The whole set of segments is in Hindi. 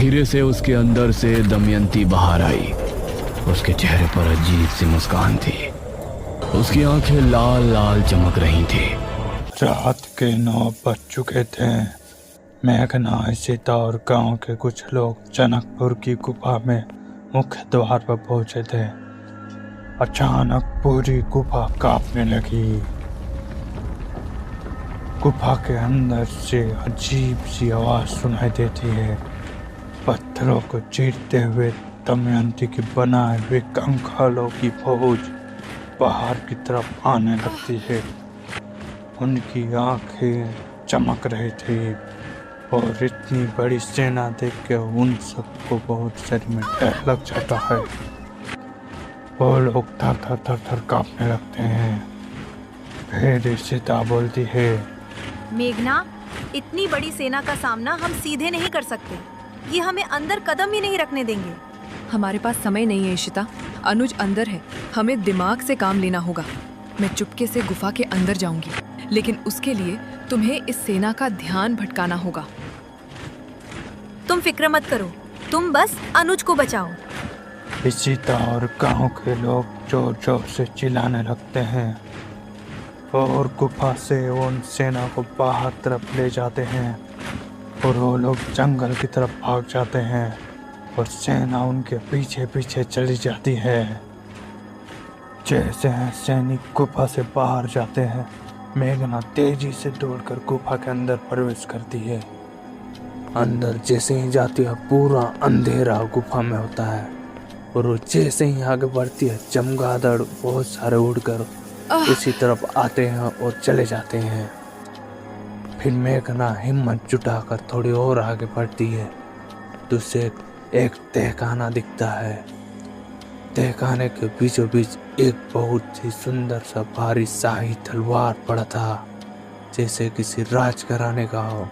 धीरे से उसके अंदर से दमयंती बाहर आई। उसके चेहरे पर अजीब सी मुस्कान थी। उसकी आंखें लाल लाल चमक रही थी। रात के 9 बज चुके थे। मेघना, इशिता और गांव के कुछ लोग जनकपुर की गुफा में मुख्य द्वार पर पहुंचे थे। अचानक पूरी गुफा कांपने लगी। गुफा के अंदर से अजीब सी आवाज सुनाई देती है। पत्थरों को चीरते हुए दमयंती की बनाए हुए कंकालों की फौज बाहर की तरफ आने लगती है। उनकी आंखें चमक रही थी और इतनी बड़ी सेना देख के उन सबको बहुत शरीर में डर लग जाता है। वो लोग थर थर थर थर कांपने लगते हैं। फिर इशिता बोलती है, मेघना, इतनी बड़ी सेना का सामना हम सीधे नहीं कर सकते। ये हमें अंदर कदम ही नहीं रखने देंगे। हमारे पास समय नहीं है इशिता। अनुज अंदर है, हमें दिमाग से काम लेना होगा। मैं चुपके से गुफा के अंदर जाऊंगी, लेकिन उसके लिए तुम्हें इस सेना का ध्यान भटकाना होगा। तुम फिक्र मत करो, तुम बस अनुज को बचाओ। इशिता और गांव के लोग जोर जोर से चिल्लाने लगते हैं और गुफा से उन सेना को बाहर तरफ ले जाते हैं और वो लोग जंगल की तरफ भाग जाते हैं और सेना उनके पीछे पीछे चली जाती है। जैसे सैनिक गुफा से बाहर जाते हैं, मेघना तेजी से दौड़कर गुफा के अंदर प्रवेश करती है। अंदर जैसे ही जाती है, पूरा अंधेरा गुफा में होता है और वो जैसे ही आगे बढ़ती है, चमगादड़ बहुत सारे उड़कर उसी तरफ आते हैं और चले जाते हैं। फिर मेघना हिम्मत जुटाकर थोड़ी और आगे बढ़ती है तो उसे एक तहखाना दिखता है। तहखाने के बीचों बीच एक बहुत ही सुंदर सा भारी शाही तलवार पड़ा था, जैसे किसी राजघराने का हो।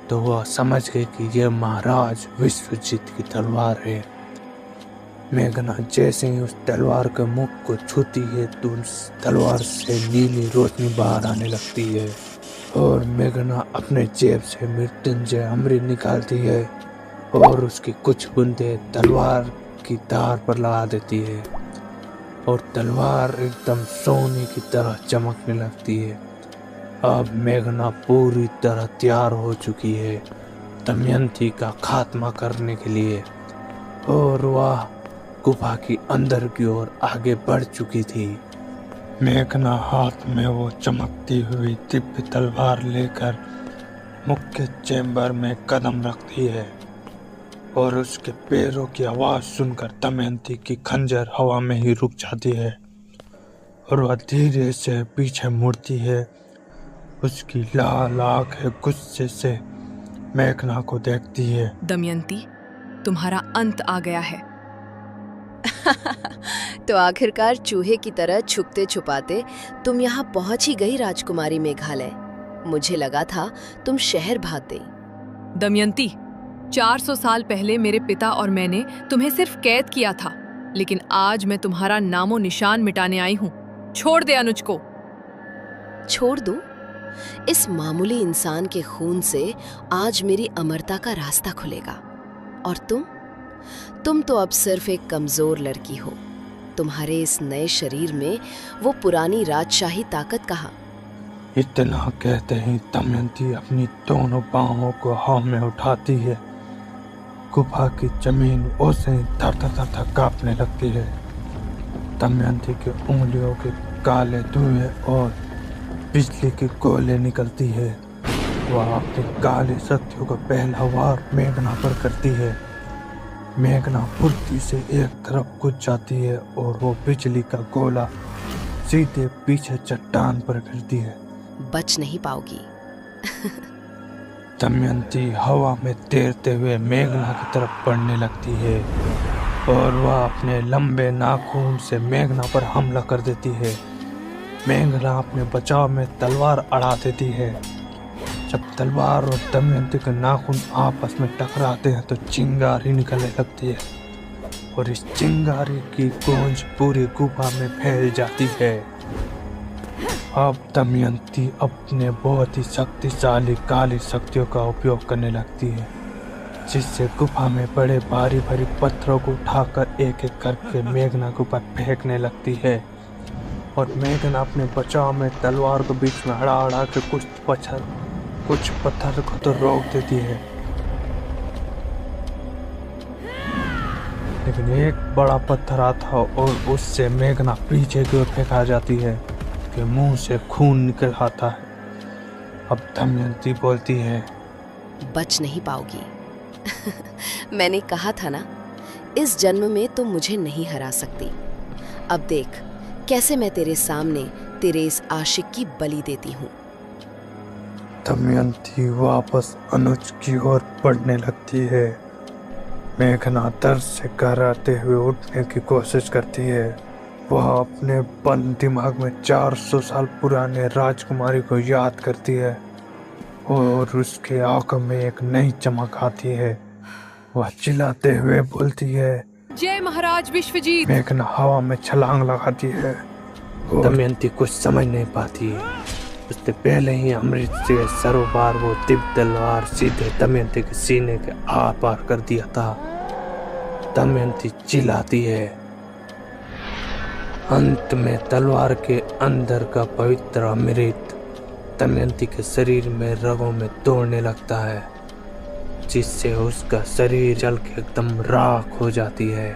तो वह समझ गई कि यह महाराज विश्वजीत की तलवार है। मेघना जैसे ही उस तलवार के मुख को छूती है तो उस तलवार से नीली रोशनी बाहर आने लगती है और मेघना अपने जेब से मृत्युंजय अमृत निकालती है और उसकी कुछ बूंदें तलवार की धार पर लगा देती है और तलवार एकदम सोने की तरह चमकने लगती है। अब मेघना पूरी तरह तैयार हो चुकी है दमयंती का खात्मा करने के लिए और वह गुफा की अंदर की ओर आगे बढ़ चुकी थी। मेघना हाथ में वो चमकती हुई दिव्य तलवार लेकर मुख्य चैम्बर में कदम रखती है और उसके पैरों की आवाज सुनकर दमयंती की खंजर हवा में ही रुक जाती है और वह धीरे से पीछे मुड़ती है। उसकी लाल आंखें गुस्से से मेघना को देखती है। दमयंती, तुम्हारा अंत आ गया है। तो आखिरकार चूहे की तरह छुपते छुपाते तुम यहाँ पहुंच ही गई राजकुमारी मेघालय। मुझे लगा था तुम शहर भाग गई। दमयंती, 400 साल पहले मेरे पिता और मैंने तुम्हें सिर्फ कैद किया था, लेकिन आज मैं तुम्हारा नामो निशान मिटाने आई हूँ। छोड़ दे अनुज को। छोड़ दूं? इस मामूली इंसान के खून से आज मेरी अमरता का रास्ता खुलेगा। और तुम तो अब सिर्फ एक कमजोर लड़की हो। तुम्हारे इस नए शरीर में वो पुरानी राजशाही ताकत कहाँ? इतना कहते ही दमयंती अपनी दोनों बाहों को हवा में उठाती है। गुफा की जमीन ओसे थर थर थर थर कांपने लगती है। दमयंती की उंगलियों के काले धुएं और बिजली के गोले निकलती है। वह अपनी काली शक्तियों का पहला वार मेघना पर करती है। मेघना फुर्ती से एक तरफ कूद जाती है और वो बिजली का गोला सीधे पीछे चट्टान पर गिरती है। बच नहीं पाओगी। दमयंती हवा में तैरते हुए मेघना की तरफ बढ़ने लगती है और वह अपने लंबे नाखून से मेघना पर हमला कर देती है। मेघना अपने बचाव में तलवार अड़ा देती है। जब तलवार और दमयंती के नाखून आपस में टकराते हैं तो चिंगारी निकलने लगती है और इस चिंगारी की गूंज पूरी गुफा में फैल जाती है। अब दमयंती अपने बहुत ही शक्तिशाली काली शक्तियों का उपयोग करने लगती है, जिससे गुफा में बड़े भारी भारी पत्थरों को उठाकर एक एक करके मेघना के ऊपर फेंकने लगती है। और मेघना अपने बचाव में तलवार को बीच में अड़ा अड़ा के कुछ पत्थर को तो रोक देती है, लेकिन एक बड़ा पत्थर आता है और उससे मेघना पीछे की ओर फेंका जाती है कि मुंह से खून निकल आता है। अब दमयंती बोलती है, बच नहीं पाओगी। मैंने कहा था ना, इस जन्म में तुम मुझे नहीं हरा सकती। अब देख कैसे मैं तेरे सामने तेरे इस आशिक की बलि देती हूँ। दमयंती वापस अनुज की ओर बढ़ने लगती है। मेघना दर्द से कराते हुए उठने की कोशिश करती है। वह अपने बंद दिमाग में 400 साल पुराने राजकुमारी को याद करती है और उसके आंखों में एक नई चमक आती है। वह चिल्लाते हुए बोलती है, जय महाराज विश्वजीत। मेघना हवा में छलांग लगाती है। दमयंती कुछ समझ नहीं पाती। उसने पहले ही अमृत से सरोबार वो दिव्य तलवार सीधे दमयंती के सीने के आर पार कर दिया था। दमयंती चिल्लाती है। अंत में तलवार के अंदर का पवित्र अमृत दमयंती के शरीर में रगों में दौड़ने लगता है, जिससे उसका शरीर जल के एकदम राख हो जाती है।